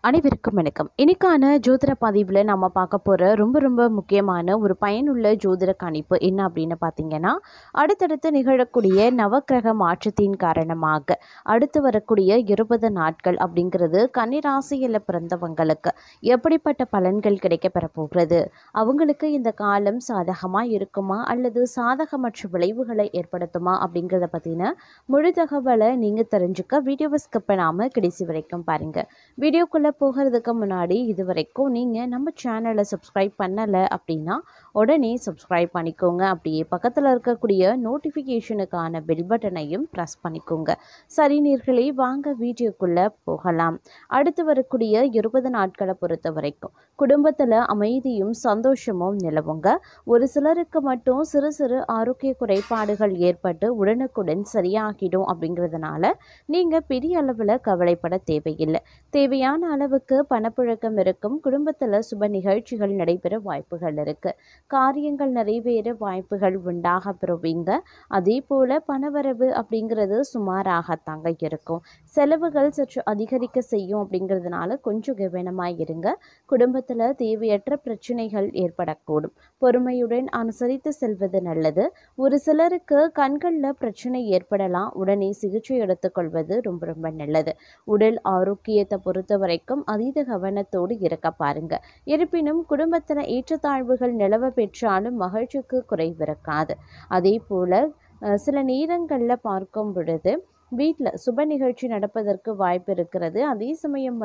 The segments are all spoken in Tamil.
அனைவருக்கும் வணக்கம். இன்னைக்கான ஜோதிட பதிவில் நம்ம பார்க்க போகிற ரொம்ப முக்கியமான ஒரு பயனுள்ள ஜோதிட கணிப்பு என்ன அப்படின்னு பார்த்தீங்கன்னா, அடுத்தடுத்து நிகழக்கூடிய நவக்கிரக மாற்றத்தின் காரணமாக அடுத்து வரக்கூடிய 20 நாட்கள் அப்படிங்கிறது கன்னிராசியில் பிறந்தவங்களுக்கு எப்படிப்பட்ட பலன்கள் கிடைக்கப்பெற போகிறது, அவங்களுக்கு இந்த காலம் சாதகமாக இருக்குமா அல்லது சாதகமற்ற விளைவுகளை ஏற்படுத்துமா அப்படிங்கிறத பற்றின முழு தகவலை நீங்கள் தெரிஞ்சுக்க வீடியோவை ஸ்கிப் பண்ணாமல் கடைசி வரைக்கும் பாருங்கள். வீடியோக்குள்ளே போகிறதுக்கு முன்னாடி இது வரைக்கும் நீங்கள் நம்ம சேனலை சப்ஸ்கிரைப் பண்ணலை அப்படின்னா உடனே சப்ஸ்கிரைப் பண்ணிக்கோங்க. அப்படியே பக்கத்தில் இருக்கக்கூடிய நோட்டிஃபிகேஷனுக்கான பெல் பட்டனையும் ப்ரெஸ் பண்ணிக்கோங்க. சரி நேயர்களே, வாங்க வீடியோக்குள்ளே போகலாம். அடுத்து வரக்கூடிய 20 நாட்களை பொறுத்த வரைக்கும் குடும்பத்தில் அமைதியும் சந்தோஷமும் நிலவுங்க. ஒரு சிலருக்கு மட்டும் சிறு சிறு ஆரோக்கிய குறைபாடுகள் ஏற்பட்டு உடனுக்குடன் சரியாகிடும். அப்படிங்கிறதுனால நீங்கள் பெரிய அளவில் கவலைப்பட தேவையில்லை. தேவையான அளவுக்கு பணப்புழக்கம் இருக்கும். குடும்பத்தில் சுப நிகழ்ச்சிகள் நடைபெற வாய்ப்புகள் இருக்கு. காரியங்கள் நிறைவேற வாய்ப்புகள் உண்டாக பெறுவீங்க. அதே போல பணவரவு அப்படிங்கிறது சுமாராகத்தாங்க இருக்கும். செலவுகள் சற்று அதிகரிக்க செய்யும். அப்படிங்கிறதுனால கொஞ்சம் கவனமாக இருங்க. குடும்பத்தில் தேவையற்ற பிரச்சனைகள் ஏற்படக்கூடும். பொறுமையுடன் அனுசரித்து செல்வது நல்லது. ஒரு சிலருக்கு கண்களில் பிரச்சனை ஏற்படலாம். உடனே சிகிச்சை எடுத்துக்கொள்வது ரொம்ப நல்லது. உடல் ஆரோக்கியத்தை பொறுத்த வரைக்கும் அதீத கவனத்தோடு இருக்க பாருங்க. இருப்பினும் குடும்பத்தில் ஏற்றத்தாழ்வுகள் நிலவ பெற்றாலும் மகிழ்ச்சிக்கு குறைவிருக்காது. அதே போல சில நேரங்களில் பார்க்கும் பொழுது வீட்டில் சுப நிகழ்ச்சி நடப்பதற்கு வாய்ப்பு இருக்கிறது. அதே சமயம்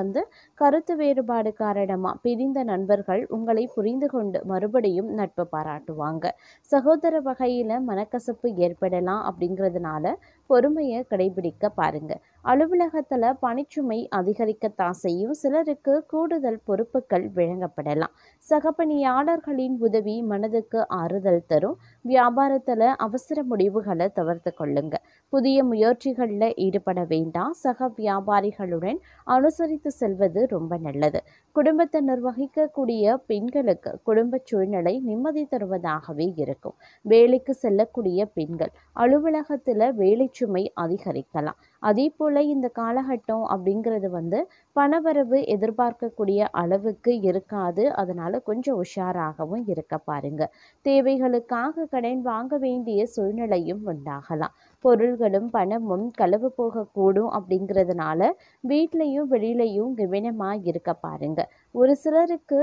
கருத்து வேறுபாடு காரணமாக பிரிந்த நண்பர்கள் உங்களை புரிந்து கொண்டு மறுபடியும் நட்பு பாராட்டுவாங்க. சகோதர வகையில் மனக்கசப்பு ஏற்படலாம். அப்படிங்கிறதுனால பொறுமையை கடைபிடிக்க பாருங்க. அலுவலகத்தில் பணிச்சுமை அதிகரிக்கத்தான் செய்யும். சிலருக்கு கூடுதல் பொறுப்புகள் வழங்கப்படலாம். சக பணியாளர்களின் உதவி மனதுக்கு ஆறுதல் தரும். வியாபாரத்தில் அவசர முடிவுகளை தவிர்த்து கொள்ளுங்க. புதிய முயற்சிகளில் ஈடுபட வேண்டாம். சக வியாபாரிகளுடன் அனுசரித்து செல்வது ரொம்ப நல்லது. குடும்பத்தை நிர்வகிக்கக்கூடிய பெண்களுக்கு குடும்ப சூழ்நிலை நிம்மதி தருவதாகவே இருக்கும். வேலைக்கு செல்லக்கூடிய பெண்கள் அலுவலகத்தில் வேலை சுமை அதிகரிக்கலாம். அதே போல் இந்த காலகட்டம் அப்படிங்கிறது பணவரவு எதிர்பார்க்கக்கூடிய அளவுக்கு இருக்காது. அதனால் கொஞ்சம் உஷாராகவும் இருக்க பாருங்க. தேவைகளுக்காக கடன் வாங்க வேண்டிய சூழ்நிலையும் உண்டாகலாம். பொருள்களும் பணமும் களவு போகக்கூடும். அப்படிங்கிறதுனால வீட்லேயும் வெளியிலையும் கவனமாக இருக்க பாருங்க. ஒரு சிலருக்கு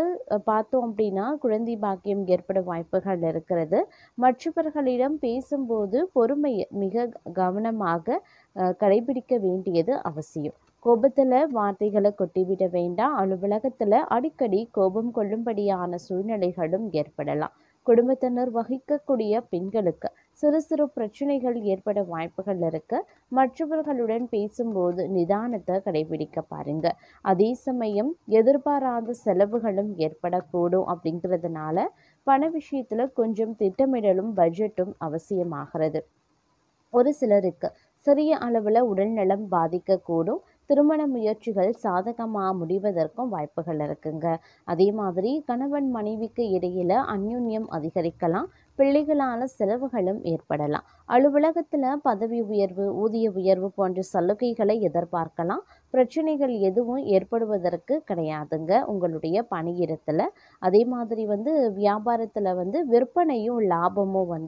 பார்த்தோம் அப்படின்னா குழந்தை பாக்கியம் ஏற்பட வாய்ப்புகள் இருக்கிறது. மற்றவர்களிடம் பேசும்போது பொறுமையை மிக கவனமாக கடைபிடிக்க வேண்டியது அவசியம். கோபத்தில் வார்த்தைகளை கொட்டிவிட வேண்டாம். அலுவலகத்தில் அடிக்கடி கோபம் கொள்ளும்படியான சூழ்நிலைகளும் ஏற்படலாம். குடும்பத்தினர் வகிக்கக்கூடிய பெண்களுக்கு சிறு சிறு பிரச்சனைகள் ஏற்பட வாய்ப்புகள் இருக்கு. மற்றவர்களுடன் பேசும்போது நிதானத்தை கடைபிடிக்க பாருங்க. அதே சமயம் எதிர்பாராத செலவுகளும் ஏற்படக்கூடும். அப்படிங்கிறதுனால பண விஷயத்துல கொஞ்சம் திட்டமிடலும் பட்ஜெட்டும் அவசியமாகிறது. ஒரு சிலருக்கு சிறிய அளவில் உடல்நலம் பாதிக்கக்கூடும். திருமண முயற்சிகள் சாதகமாக முடிவதற்கும் வாய்ப்புகள் இருக்குங்க. அதே மாதிரி கணவன் மனைவிக்கு இடையில அந்யுன்யம் அதிகரிக்கலாம். பிள்ளைகளால் செலவுகளும் ஏற்படலாம். அலுவலகத்தில் பதவி உயர்வு ஊதிய உயர்வு போன்ற சலுகைகளை எதிர்பார்க்கலாம். பிரச்சனைகள் எதுவும் ஏற்படுவதற்கு கிடையாதுங்க உங்களுடைய பணியிடத்தில். அதே மாதிரி வியாபாரத்தில் விற்பனையும் லாபமும்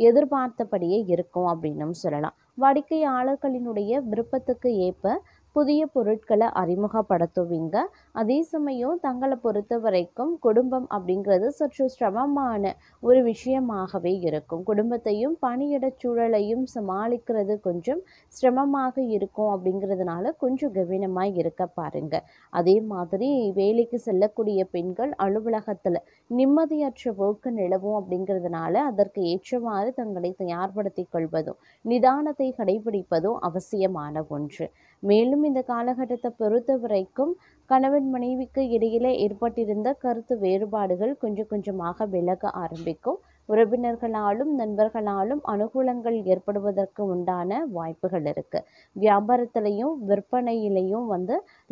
எதிர்பார்த்தபடியே இருக்கும் அப்படின்னும் சொல்லலாம். வாடிக்கையாளர்களினுடைய விருப்பத்துக்கு ஏற்ப புதிய பொருட்களை அறிமுகப்படுத்துவீங்க. அதே சமயம் தங்களை பொறுத்த வரைக்கும் குடும்பம் அப்படிங்கிறது சற்று சிரமமான ஒரு விஷயமாகவே இருக்கும். குடும்பத்தையும் பணியிட சூழலையும் சமாளிக்கிறது கொஞ்சம் சிரமமாக இருக்கும். அப்படிங்கிறதுனால கொஞ்சம் கவனமாக இருக்க பாருங்க. அதே மாதிரி வேலைக்கு செல்லக்கூடிய பெண்கள் அலுவலகத்தில் நிம்மதியற்ற போக்கு நிலவும். அப்படிங்கிறதுனால அதற்கு ஏற்றவாறு தங்களை தயார்படுத்தி கொள்வதும் நிதானத்தை கடைபிடிப்பதும் அவசியமான ஒன்று. மேலும் இந்த காலகட்டத்தை பொறுத்த வரைக்கும் கணவன் மனைவிக்கு இடையில ஏற்பட்டிருந்த கருத்து வேறுபாடுகள் கொஞ்சம் கொஞ்சமாக விலக ஆரம்பிக்கும். உறவினர்களாலும் நண்பர்களாலும் அனுகூலங்கள் ஏற்படுவதற்கு உண்டான வாய்ப்புகள் இருக்கு. வியாபாரத்திலையும் விற்பனையிலையும்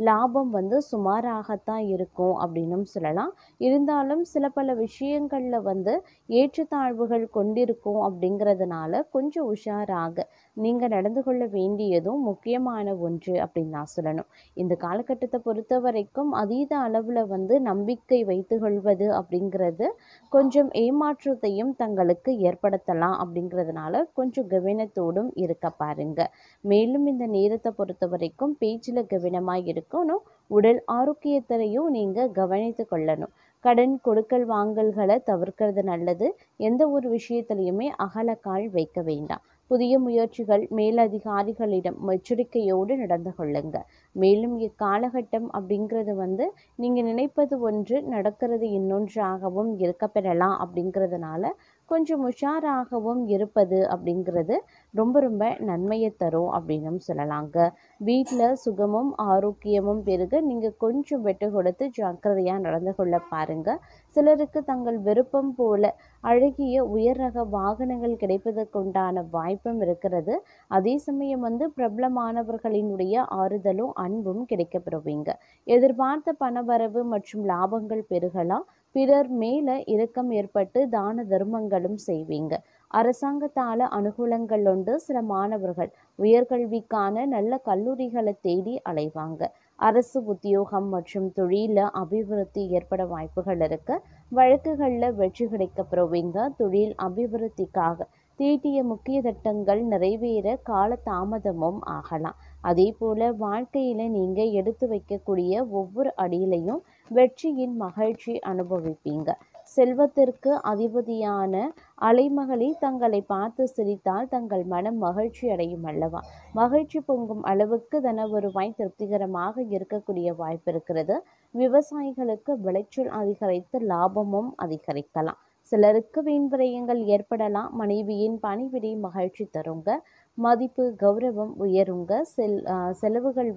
லாபம் சுமாராகத்தான் இருக்கும் அப்படின்னும் சொல்லலாம். இருந்தாலும் சில பல விஷயங்கள்ல ஏற்றத்தாழ்வுகள் கொண்டிருக்கும். அப்படிங்கிறதுனால கொஞ்சம் உஷாராக நீங்கள் நடந்து கொள்ள வேண்டியதும் முக்கியமான ஒன்று அப்படின்னு தான் சொல்லணும். இந்த காலகட்டத்தை பொறுத்த வரைக்கும் அதீத அளவில் நம்பிக்கை வைத்து கொள்வது அப்படிங்கிறது கொஞ்சம் ஏமாற்றத்தையும் தங்களுக்கு ஏற்படுத்தலாம். அப்படிங்கிறதுனால கொஞ்சம் கவனத்தோடும் இருக்க பாருங்க. மேலும் இந்த நேரத்தை பொறுத்த வரைக்கும் பேச்சில் கவனமாக இருக்கணும். உடல் ஆரோக்கியத்தையும் நீங்கள் கவனித்து கொள்ளணும். கடன் கொடுக்கல் வாங்கல்களை தவிர்க்கிறது நல்லது. எந்த ஒரு விஷயத்திலையுமே அகலக்கால் வைக்க வேண்டாம். புதிய முயற்சிகள் மேலதிகாரிகளிடம் எச்சரிக்கையோடு நடந்து கொள்ளுங்க. மேலும் இக்காலகட்டம் அப்படிங்கிறது நீங்கள் நினைப்பது ஒன்று நடக்கிறது இன்னொன்றாகவும் இருக்க பெறலாம். அப்படிங்கிறதுனால கொஞ்சம் உஷாராகவும் இருப்பது அப்படிங்கிறது ரொம்ப ரொம்ப நன்மையை தரும் அப்படின்னு சொல்லலாங்க. வீட்டில் சுகமும் ஆரோக்கியமும் பெருக நீங்கள் கொஞ்சம் விட்டு கொடுத்து ஜாக்கிரதையாக நடந்து கொள்ள பாருங்க. சிலருக்கு தங்கள் விருப்பம் போல அழகிய உயர் ரக வாகனங்கள் கிடைப்பதற்குண்டான வாய்ப்பும் இருக்கிறது. அதே சமயம் பிரபலமானவர்களினுடைய ஆறுதலும் அன்பும் கிடைக்கப்பெறுவீங்க. எதிர்பார்த்த பணவரவு மற்றும் லாபங்கள் பெருகலாம். பிறர் மேல இரக்கம் ஏற்பட்டு தான தர்மங்களும் செய்வீங்க. அரசாங்கத்தால அனுகூலங்கள் உண்டு. சில மாணவர்கள் உயர்கல்விக்கான நல்ல கல்லூரிகளை தேடி அலைவாங்க. அரசு உத்தியோகம் மற்றும் தொழில அபிவிருத்தி ஏற்பட வாய்ப்புகள் இருக்கு. வழக்குகளில் வெற்றி கிடைக்க பெறுவீங்க. தொழில் அபிவிருத்திக்காக தீட்டிய முக்கிய திட்டங்கள் நிறைவேற கால தாமதமும் ஆகலாம். அதே போல வாழ்க்கையில நீங்க எடுத்து வைக்கக்கூடிய ஒவ்வொரு அடியிலையும் வெற்றியின் மகிழ்ச்சி அனுபவிப்பீங்க. செல்வத்திற்கு அதிபதியான அலைமகளி தங்களை பார்த்து சிரித்தால் தங்கள் மனம் மகிழ்ச்சி அடையும் அல்லவா? மகிழ்ச்சி பொங்கும் அளவுக்கு தன வருவாய் திருப்திகரமாக இருக்கக்கூடிய வாய்ப்பு இருக்கிறது. விவசாயிகளுக்கு விளைச்சல் அதிகரித்து லாபமும் அதிகரிக்கலாம். சிலருக்கு வீண் விரயங்கள் ஏற்படலாம். மனைவியின் பணிவிடை மகிழ்ச்சி தருங்க. மதிப்பு கௌரவம் உயருங்க. செலவுகள்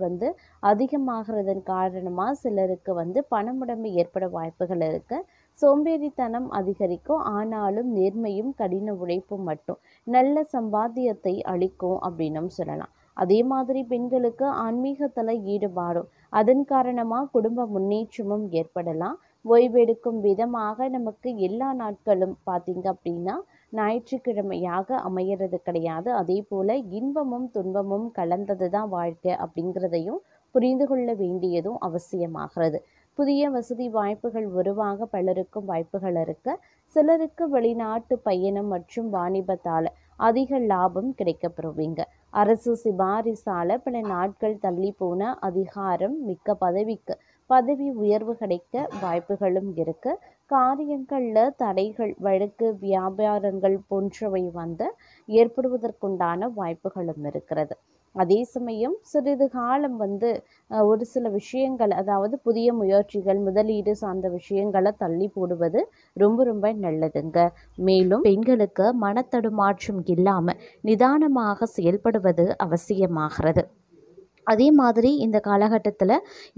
அதிகமாகிறதன் காரணமாக சிலருக்கு பணமுடமை ஏற்பட வாய்ப்புகள் இருக்கு. சோம்பேறித்தனம் அதிகரிக்கும். ஆனாலும் நேர்மையும் கடின உழைப்பும் மட்டும் நல்ல சம்பாத்தியத்தை அளிக்கும் அப்படின்னும் சொல்லலாம். அதே மாதிரி பெண்களுக்கு ஆன்மீகத்தில் ஈடுபாடும் அதன் காரணமாக குடும்ப முன்னேற்றமும் ஏற்படலாம். ஓய்வெடுக்கும் விதமாக நமக்கு எல்லா நாட்களும் பார்த்தீங்க அப்படின்னா ஞாயிற்றுக்கிழமையாக அமையிறது கிடையாது. அதே போல் இன்பமும் துன்பமும் கலந்தது தான் வாழ்க்கை அப்படிங்கிறதையும் புரிந்து கொள்ள வேண்டியதும் அவசியமாகிறது. புதிய வசதி வாய்ப்புகள் உருவாக பலருக்கும் வாய்ப்புகள் இருக்கு. சிலருக்கு வெளிநாட்டு பயணம் மற்றும் வாணிபத்தால் அதிக லாபம் கிடைக்கப்பெறுவீங்க. அரசு சிபாரிசால பல நாட்கள் தள்ளி போன அதிகாரம் மிக்க பதவி உயர்வு கிடைக்க வாய்ப்புகளும் இருக்கு. காரியங்களில் தடைகள் வழக்கு வியாபாரங்கள் போன்றவை ஏற்படுவதற்குண்டான வாய்ப்புகளும் இருக்கிறது. அதே சமயம் சிறிது காலம் ஒரு சில விஷயங்கள் அதாவது புதிய முயற்சிகள் முதலீடு சார்ந்த விஷயங்களை தள்ளி போடுவது ரொம்ப ரொம்ப நல்லதுங்க. மேலும் பெண்களுக்கு மனத்தடுமாற்றம் இல்லாமல் நிதானமாக செயல்படுவது அவசியமாகிறது. அதே மாதிரி இந்த காலகட்டத்தில்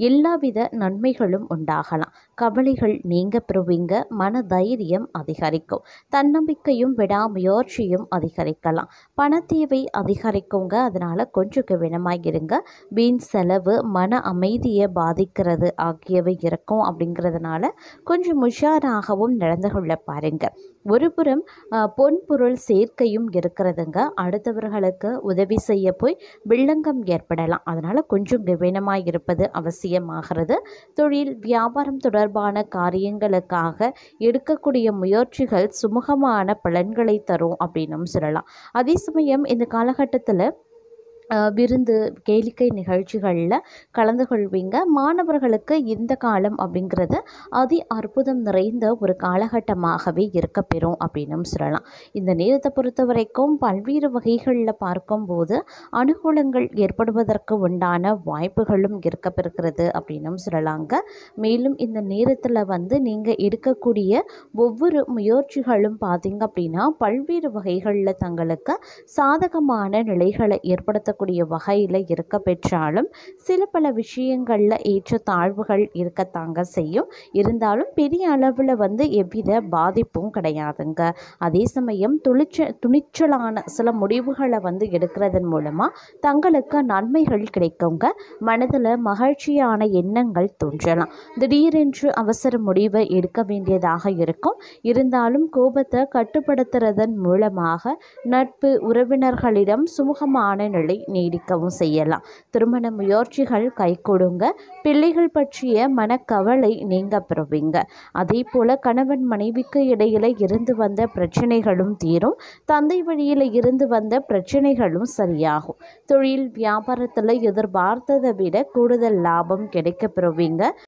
எல்லாவித நன்மைகளும் உண்டாகலாம். கவலைகள் நீங்க பெறுவீங்க. மன தைரியம் அதிகரிக்கும். தன்னம்பிக்கையும் விடாமுயற்சியும் அதிகரிக்கலாம். பணத்தேவை அதிகரிக்குங்க. அதனால் கொஞ்சம் கவனமாக இருங்க. வீண் செலவு மன அமைதியை பாதிக்கிறது ஆகியவை இருக்கும். அப்படிங்கிறதுனால கொஞ்சம் உஷாராகவும் நடந்து கொள்ள பாருங்க. ஒருபுறம் பொன்பொருள் சேர்க்கையும் இருக்கிறதுங்க. அடுத்தவர்களுக்கு உதவி செய்ய போய் வில்லங்கம் ஏற்படலாம். அதனால் கொஞ்சம் கவனமாக இருப்பது அவசியமாகிறது. தொழில் வியாபாரம் தொடர்பான காரியங்களுக்காக எடுக்கக்கூடிய முயற்சிகள் சுமூகமான பலன்களை தரும் அப்படின்னும் சொல்லலாம். அதே சமயம் இந்த காலகட்டத்தில் விருந்து கேளிக்கை நிகழ்ச்சிகளில் கலந்து கொள்வீங்க. மாணவர்களுக்கு இந்த காலம் அப்படிங்கிறது அதி அற்புதம் நிறைந்த ஒரு காலகட்டமாகவே இருக்கப்பெறும் அப்படின்னும் சொல்லலாம். இந்த நேரத்தை பொறுத்த வரைக்கும் பல்வேறு வகைகளில் பார்க்கும்போது அனுகூலங்கள் ஏற்படுவதற்கு உண்டான வாய்ப்புகளும் இருக்கப்பெறுகிறது அப்படின்னும் சொல்லலாங்க. மேலும் இந்த நேரத்தில் நீங்கள் எடுக்கக்கூடிய ஒவ்வொரு முயற்சிகளும் பார்த்தீங்க அப்படின்னா பல்வேறு வகைகளில் தங்களுக்கு சாதகமான நிலைகளை ஏற்படுத்த ஏற்படுத்தக்கூடிய வகையில் இருக்க பெற்றாலும் சில பல விஷயங்களில் ஏற்றத்தாழ்வுகள் இருக்கத்தாங்க செய்யும். இருந்தாலும் பெரிய அளவில் எவ்வித பாதிப்பும் கிடையாதுங்க. அதே சமயம் துணிச்சலான சில முடிவுகளை எடுக்கிறதன் மூலமாக தங்களுக்கு நன்மைகள் கிடைக்குங்க. மனதில் மகிழ்ச்சியான எண்ணங்கள் தோன்றலாம். திடீரென்று அவசர முடிவை எடுக்க வேண்டியதாக இருக்கும். இருந்தாலும் கோபத்தை கட்டுப்படுத்துறதன் மூலமாக நட்பு உறவினர்களிடம் சுமூகமான நிலை நீடிக்கவும் செய்யலாம். திருமண முயற்சிகள் கைகூடுங்க. பிள்ளைகள் பற்றிய மனக்கவலை நீங்க பெறுவீங்க. அதே போல கணவன் மனைவிக்கு இடையில இருந்து வந்த பிரச்சனைகளும் தீரும். தந்தை வழியில் இருந்து வந்த பிரச்சனைகளும் சரியாகும். தொழில் வியாபாரத்தில் எதிர்பார்த்ததை விட கூடுதல் லாபம் கிடைக்க பெறுவீங்க.